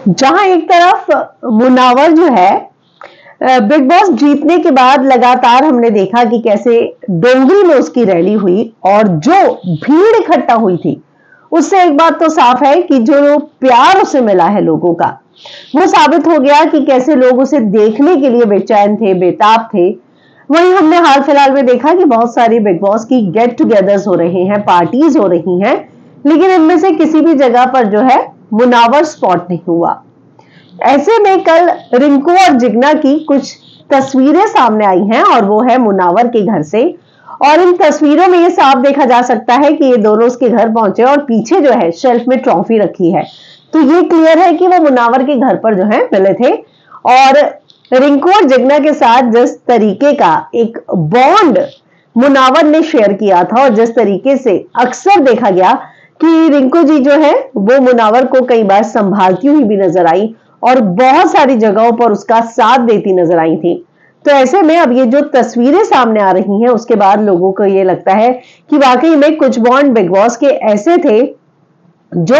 जहां एक तरफ मुनावर जो है बिग बॉस जीतने के बाद लगातार हमने देखा कि कैसे डोंगरी में उसकी रैली हुई और जो भीड़ इकट्ठा हुई थी, उससे एक बात तो साफ है कि जो प्यार उसे मिला है लोगों का, वो साबित हो गया कि कैसे लोग उसे देखने के लिए बेचैन थे, बेताब थे। वहीं हमने हाल फिलहाल में देखा कि बहुत सारी बिग बॉस की गेट टुगेदर्स हो रहे हैं, पार्टीज हो रही हैं, लेकिन इनमें से किसी भी जगह पर जो है मुनावर स्पॉट नहीं हुआ। ऐसे में कल रिंकू और जिग्ना की कुछ तस्वीरें सामने आई हैं और वो है मुनावर के घर से। और इन तस्वीरों में ये साफ देखा जा सकता है कि ये दोनों उसके घर पहुंचे और पीछे जो है शेल्फ में ट्रॉफी रखी है, तो ये क्लियर है कि वो मुनावर के घर पर जो है मिले थे। और रिंकू और जिग्ना के साथ जिस तरीके का एक बॉन्ड मुनावर ने शेयर किया था और जिस तरीके से अक्सर देखा गया कि रिंकू जी जो है वो मुनावर को कई बार संभालती हुई भी नजर आई और बहुत सारी जगहों पर उसका साथ देती नजर आई थी। तो ऐसे में अब ये जो तस्वीरें सामने आ रही हैं उसके बाद लोगों को ये लगता है कि वाकई में कुछ बॉन्ड बिग बॉस के ऐसे थे जो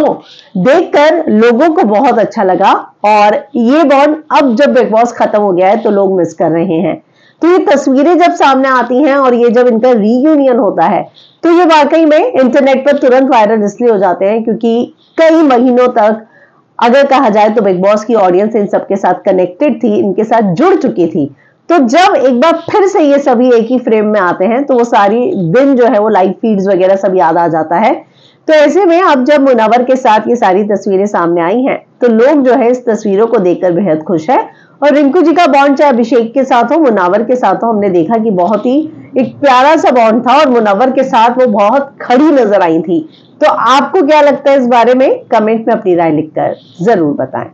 देखकर लोगों को बहुत अच्छा लगा। और ये बॉन्ड अब जब बिग बॉस खत्म हो गया है तो लोग मिस कर रहे हैं। तो ये तस्वीरें जब सामने आती हैं और ये जब इनका रीयूनियन होता है तो ये वाकई में इंटरनेट पर तुरंत वायरल इसलिए हो जाते हैं क्योंकि कई महीनों तक अगर कहा जाए तो बिग बॉस की ऑडियंस इन सबके साथ कनेक्टेड थी, इनके साथ जुड़ चुकी थी। तो जब एक बार फिर से ये सभी एक ही फ्रेम में आते हैं तो वो सारी दिन जो है वो लाइव फीड्स वगैरह सब याद आ जाता है। तो ऐसे में अब जब मुनावर के साथ ये सारी तस्वीरें सामने आई हैं तो लोग जो है इस तस्वीरों को देखकर बेहद खुश है। और रिंकू जी का बॉन्ड चाहे अभिषेक के साथ हो, मुनावर के साथ हो, हमने देखा कि बहुत ही एक प्यारा सा बॉन्ड था और मुनावर के साथ वो बहुत खड़ी नजर आई थी। तो आपको क्या लगता है इस बारे में? कमेंट में अपनी राय लिखकर जरूर बताएं।